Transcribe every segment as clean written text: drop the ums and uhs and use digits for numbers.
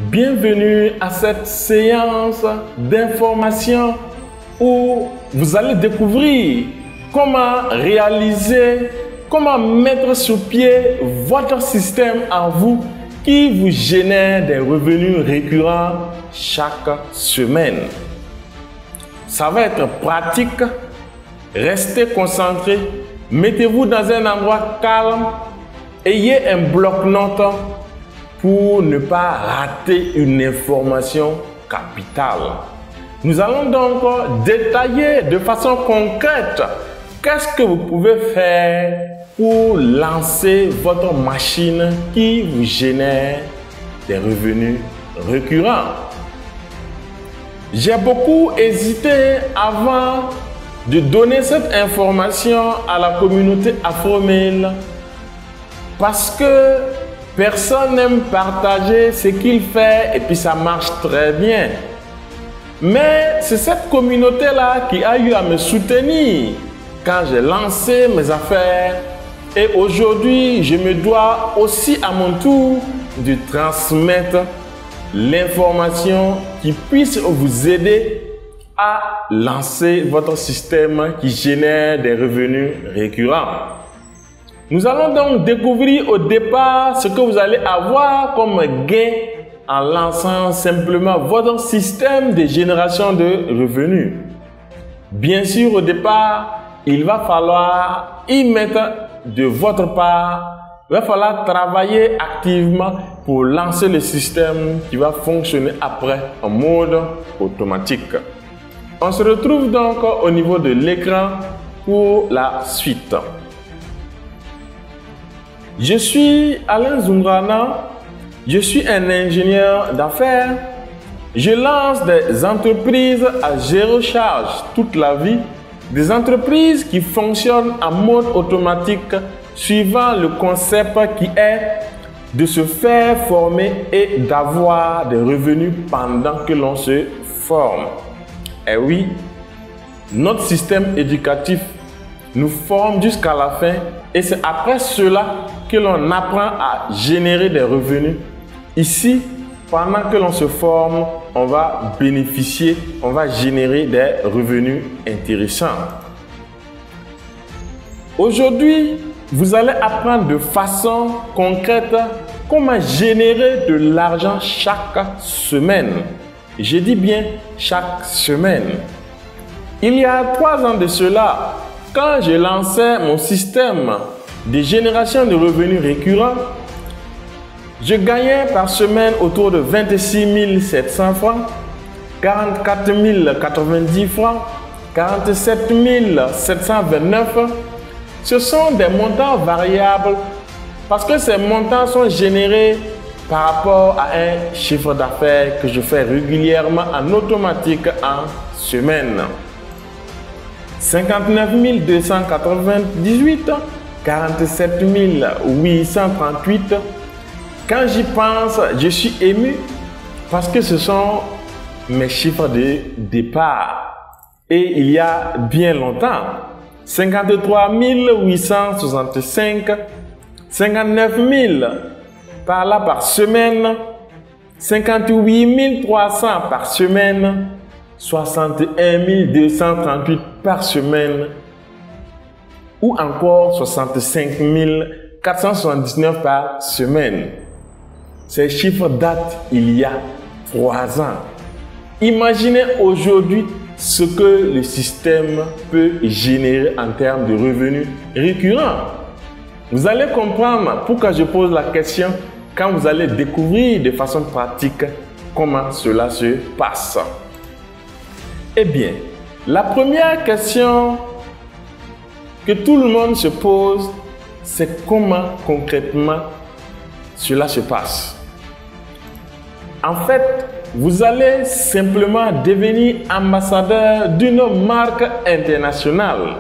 Bienvenue à cette séance d'information où vous allez découvrir comment réaliser, comment mettre sur pied votre système en vous qui vous génère des revenus récurrents chaque semaine. Ça va être pratique. Restez concentrés. Mettez-vous dans un endroit calme. Ayez un bloc-notes pour ne pas rater une information capitale. Nous allons donc détailler de façon concrète qu'est-ce que vous pouvez faire pour lancer votre machine qui vous génère des revenus récurrents. J'ai beaucoup hésité avant de donner cette information à la communauté Afromail parce que personne n'aime partager ce qu'il fait et puis ça marche très bien. Mais c'est cette communauté-là qui a eu à me soutenir quand j'ai lancé mes affaires. Et aujourd'hui, je me dois aussi à mon tour de transmettre l'information qui puisse vous aider à lancer votre système qui génère des revenus récurrents. Nous allons donc découvrir au départ ce que vous allez avoir comme gain en lançant simplement votre système de génération de revenus. Bien sûr, au départ, il va falloir y mettre de votre part. Il va falloir travailler activement pour lancer le système qui va fonctionner après en mode automatique. On se retrouve donc au niveau de l'écran pour la suite. Je suis Alain Zungrana, je suis un ingénieur d'affaires. Je lance des entreprises à zéro charge toute la vie, des entreprises qui fonctionnent en mode automatique suivant le concept qui est de se faire former et d'avoir des revenus pendant que l'on se forme. Et oui, notre système éducatif nous forme jusqu'à la fin et c'est après cela que l'on apprend à générer des revenus. Ici, pendant que l'on se forme, on va bénéficier, on va générer des revenus intéressants. Aujourd'hui, vous allez apprendre de façon concrète comment générer de l'argent chaque semaine. Je dis bien chaque semaine. Il y a 3 ans de cela, quand je lançais mon système de génération de revenus récurrents, je gagnais par semaine autour de 26 700 francs, 44 090 francs, 47 729. Ce sont des montants variables parce que ces montants sont générés par rapport à un chiffre d'affaires que je fais régulièrement en automatique en semaine. 59 298, 47 838. Quand j'y pense, je suis ému parce que ce sont mes chiffres de départ. Et il y a bien longtemps, 53 865, 59 000 par là par semaine, 58 300 par semaine, 61 238 par semaine ou encore 65 479 par semaine. Ces chiffres datent il y a 3 ans. Imaginez aujourd'hui ce que le système peut générer en termes de revenus récurrents. Vous allez comprendre pourquoi je pose la question quand vous allez découvrir de façon pratique comment cela se passe. Eh bien, la première question que tout le monde se pose, c'est comment concrètement cela se passe. En fait, vous allez simplement devenir ambassadeur d'une marque internationale.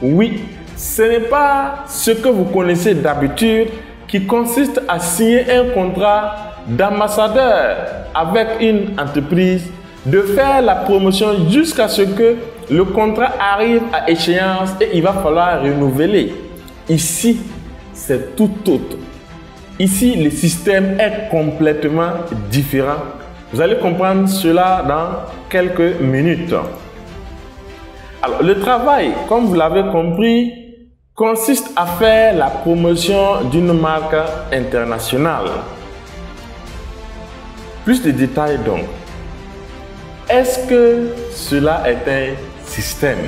Oui, ce n'est pas ce que vous connaissez d'habitude qui consiste à signer un contrat d'ambassadeur avec une entreprise, de faire la promotion jusqu'à ce que le contrat arrive à échéance et il va falloir renouveler. Ici, c'est tout autre. Ici, le système est complètement différent. Vous allez comprendre cela dans quelques minutes. Alors, le travail, comme vous l'avez compris, consiste à faire la promotion d'une marque internationale. Plus de détails donc. Est-ce que cela est un système?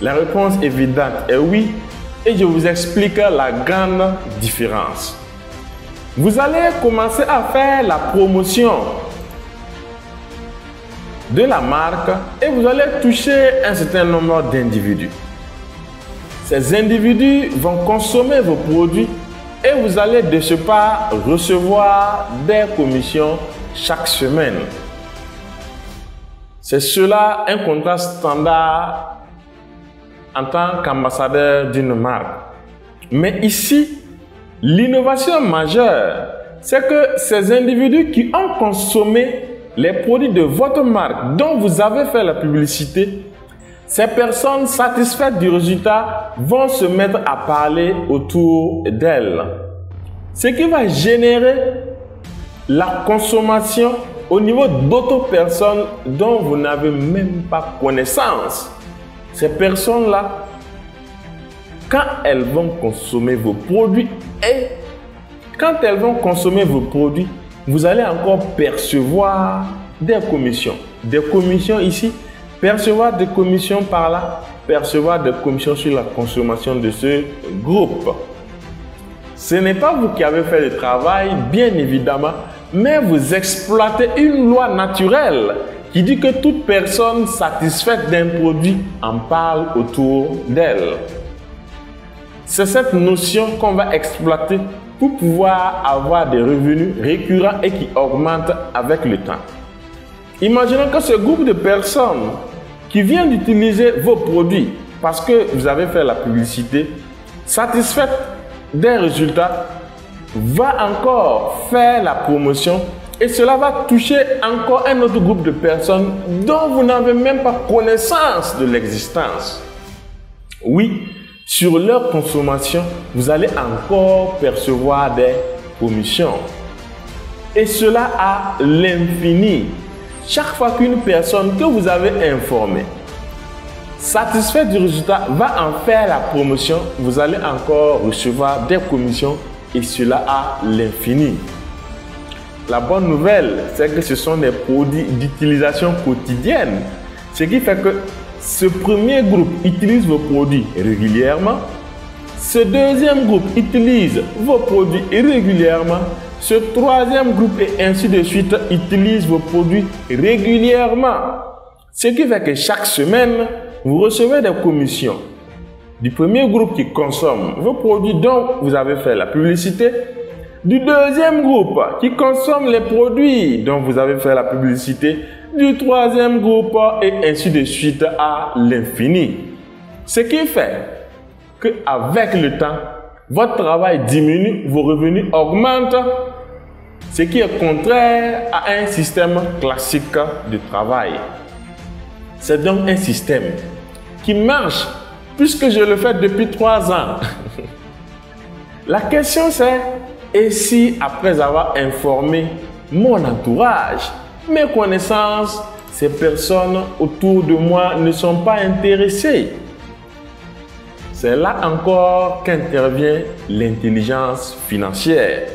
La réponse évidente est oui, et je vous explique la grande différence. Vous allez commencer à faire la promotion de la marque et vous allez toucher un certain nombre d'individus. Ces individus vont consommer vos produits et vous allez de ce pas recevoir des commissions chaque semaine. C'est cela un contrat standard en tant qu'ambassadeur d'une marque. Mais ici, l'innovation majeure, c'est que ces individus qui ont consommé les produits de votre marque dont vous avez fait la publicité, ces personnes satisfaites du résultat vont se mettre à parler autour d'elles. Ce qui va générer la consommation au niveau d'autres personnes dont vous n'avez même pas connaissance. Ces personnes-là, quand elles vont consommer vos produits vous allez encore percevoir des commissions. Des commissions ici, percevoir des commissions par là, percevoir des commissions sur la consommation de ce groupe. Ce n'est pas vous qui avez fait le travail, bien évidemment, mais vous exploitez une loi naturelle qui dit que toute personne satisfaite d'un produit en parle autour d'elle. C'est cette notion qu'on va exploiter pour pouvoir avoir des revenus récurrents et qui augmentent avec le temps. Imaginons que ce groupe de personnes qui vient d'utiliser vos produits parce que vous avez fait la publicité, satisfaite des résultats, va encore faire la promotion et cela va toucher encore un autre groupe de personnes dont vous n'avez même pas connaissance de l'existence. Oui, sur leur consommation, vous allez encore percevoir des commissions. Et cela à l'infini. Chaque fois qu'une personne que vous avez informée, satisfaite du résultat, va en faire la promotion, vous allez encore recevoir des commissions et cela à l'infini. La bonne nouvelle, c'est que ce sont des produits d'utilisation quotidienne. Ce qui fait que ce premier groupe utilise vos produits régulièrement. Ce deuxième groupe utilise vos produits régulièrement. Ce troisième groupe et ainsi de suite utilise vos produits régulièrement. Ce qui fait que chaque semaine, vous recevez des commissions du premier groupe qui consomme vos produits dont vous avez fait la publicité, du deuxième groupe qui consomme les produits dont vous avez fait la publicité, du troisième groupe et ainsi de suite à l'infini. Ce qui fait qu'avec le temps, votre travail diminue, vos revenus augmentent, ce qui est contraire à un système classique de travail. C'est donc un système qui marche puisque je le fais depuis 3 ans. La question c'est, et si après avoir informé mon entourage, mes connaissances, ces personnes autour de moi ne sont pas intéressées? C'est là encore qu'intervient l'intelligence financière.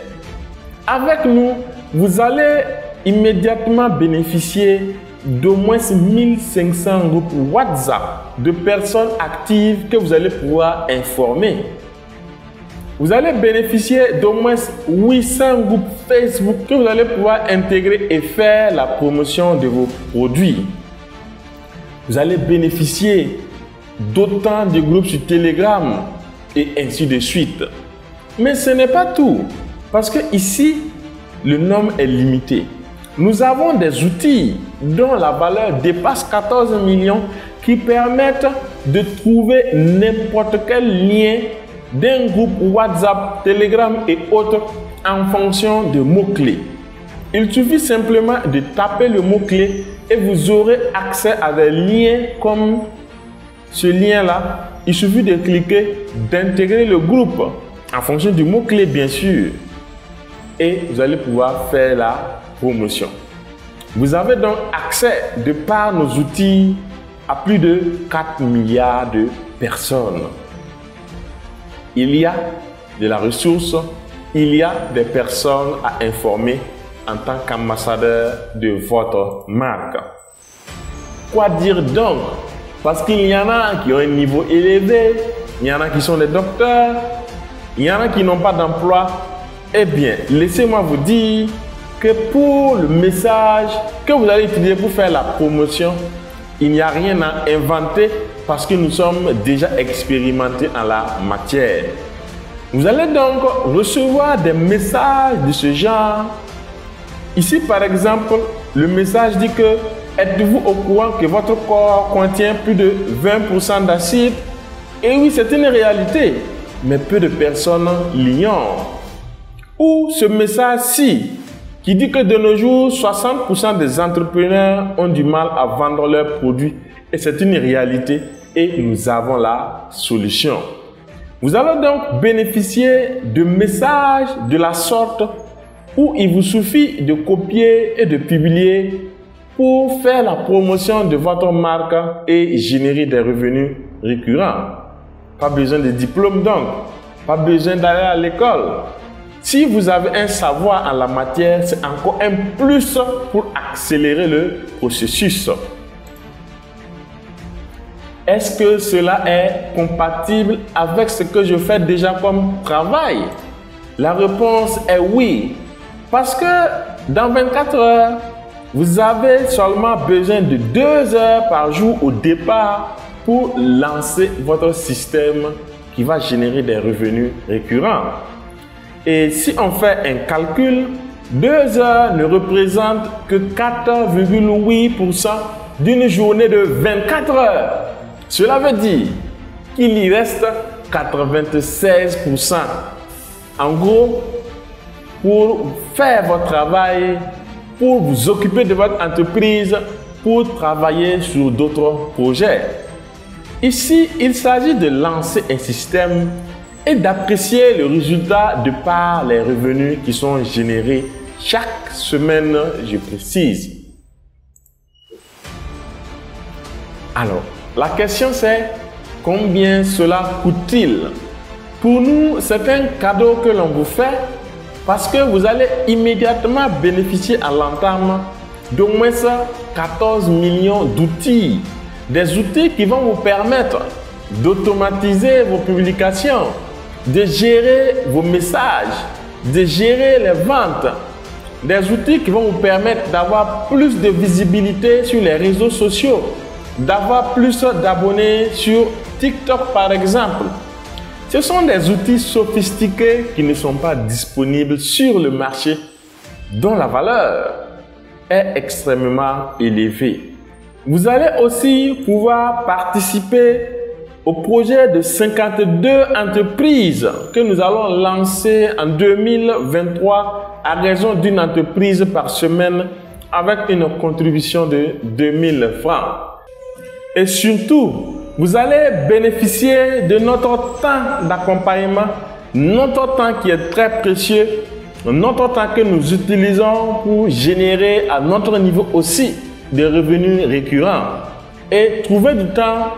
Avec nous, vous allez immédiatement bénéficier d'au moins 1500 groupes WhatsApp de personnes actives que vous allez pouvoir informer. Vous allez bénéficier d'au moins 800 groupes Facebook que vous allez pouvoir intégrer et faire la promotion de vos produits. Vous allez bénéficier d'autant de groupes sur Telegram et ainsi de suite. Mais ce n'est pas tout, parce que ici, le nombre est limité. Nous avons des outils dont la valeur dépasse 14 millions qui permettent de trouver n'importe quel lien d'un groupe WhatsApp, Telegram et autres en fonction de mots-clés. Il suffit simplement de taper le mot-clé et vous aurez accès à des liens comme ce lien-là. Il suffit de cliquer, d'intégrer le groupe en fonction du mot-clé bien sûr. et vous allez pouvoir faire la promotion. Vous avez donc accès de par nos outils à plus de 4 milliards de personnes. Il y a de la ressource, il y a des personnes à informer en tant qu'ambassadeur de votre marque. Quoi dire donc? Parce qu'il y en a qui ont un niveau élevé, il y en a qui sont des docteurs, il y en a qui n'ont pas d'emploi. Eh bien, laissez-moi vous dire que pour le message que vous allez utiliser pour faire la promotion, il n'y a rien à inventer parce que nous sommes déjà expérimentés en la matière. Vous allez donc recevoir des messages de ce genre. Ici, par exemple, le message dit que êtes-vous au courant que votre corps contient plus de 20% d'acide? Et oui, c'est une réalité, mais peu de personnes l'ignorent. Ou ce message-ci qui dit que de nos jours, 60% des entrepreneurs ont du mal à vendre leurs produits. Et c'est une réalité et nous avons la solution. Vous allez donc bénéficier de messages de la sorte où il vous suffit de copier et de publier pour faire la promotion de votre marque et générer des revenus récurrents. Pas besoin de diplôme donc, pas besoin d'aller à l'école. Si vous avez un savoir en la matière, c'est encore un plus pour accélérer le processus. Est-ce que cela est compatible avec ce que je fais déjà comme travail? La réponse est oui. Parce que dans 24 heures, vous avez seulement besoin de 2 heures par jour au départ pour lancer votre système qui va générer des revenus récurrents. Et si on fait un calcul, 2 heures ne représentent que 4,8% d'une journée de 24 heures. Cela veut dire qu'il y reste 96%. En gros, pour faire votre travail, pour vous occuper de votre entreprise, pour travailler sur d'autres projets. Ici, il s'agit de lancer un système et d'apprécier le résultat de par les revenus qui sont générés chaque semaine, je précise. Alors, la question c'est combien cela coûte-t-il? Pour nous, c'est un cadeau que l'on vous fait parce que vous allez immédiatement bénéficier à l'entame d'au moins 14 millions d'outils. Des outils qui vont vous permettre d'automatiser vos publications, de gérer vos messages, de gérer les ventes. Des outils qui vont vous permettre d'avoir plus de visibilité sur les réseaux sociaux, d'avoir plus d'abonnés sur TikTok par exemple. Ce sont des outils sophistiqués qui ne sont pas disponibles sur le marché, dont la valeur est extrêmement élevée. Vous allez aussi pouvoir participer au projet de 52 entreprises que nous allons lancer en 2023 à raison d'une entreprise par semaine avec une contribution de 2000 francs. Et surtout, vous allez bénéficier de notre temps d'accompagnement, notre temps qui est très précieux, notre temps que nous utilisons pour générer à notre niveau aussi des revenus récurrents et trouver du temps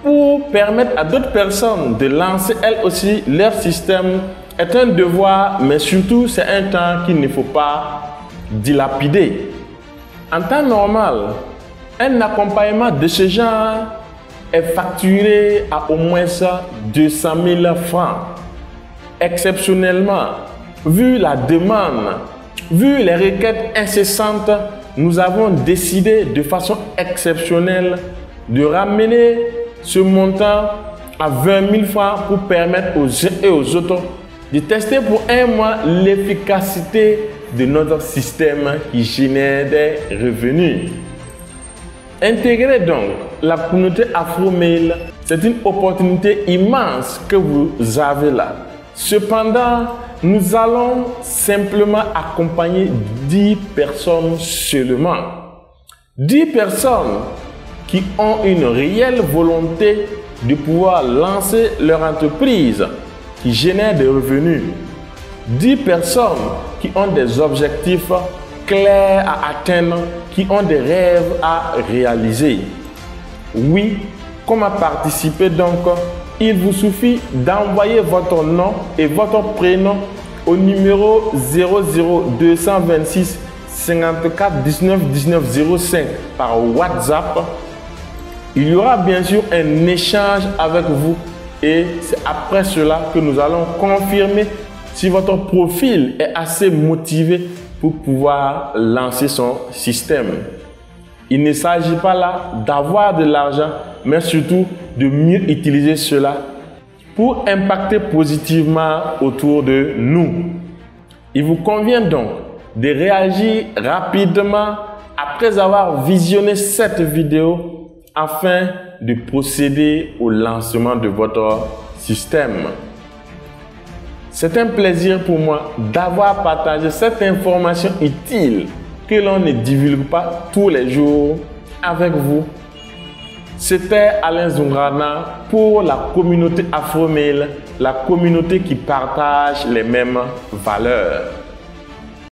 pour permettre à d'autres personnes de lancer elles aussi leur système est un devoir, mais surtout c'est un temps qu'il ne faut pas dilapider. En temps normal, un accompagnement de ce genre est facturé à au moins 200 000 francs. Exceptionnellement, vu la demande, vu les requêtes incessantes, nous avons décidé de façon exceptionnelle de ramener ce montant à 20 000 francs pour permettre aux uns et aux autres de tester pour un mois l'efficacité de notre système qui génère des revenus. Intégrez donc la communauté Afromail, c'est une opportunité immense que vous avez là. Cependant, nous allons simplement accompagner 10 personnes seulement. 10 personnes qui ont une réelle volonté de pouvoir lancer leur entreprise qui génère des revenus. 10 personnes qui ont des objectifs clairs à atteindre, qui ont des rêves à réaliser. Oui, comment participer donc? Il vous suffit d'envoyer votre nom et votre prénom au numéro 00226 54 19 19 05 par WhatsApp. Il y aura bien sûr un échange avec vous et c'est après cela que nous allons confirmer si votre profil est assez motivé pour pouvoir lancer son système. Il ne s'agit pas là d'avoir de l'argent, mais surtout de mieux utiliser cela pour impacter positivement autour de nous. Il vous convient donc de réagir rapidement après avoir visionné cette vidéo afin de procéder au lancement de votre système. C'est un plaisir pour moi d'avoir partagé cette information utile que l'on ne divulgue pas tous les jours avec vous. C'était Alain Zoungrana pour la communauté Afromail, la communauté qui partage les mêmes valeurs.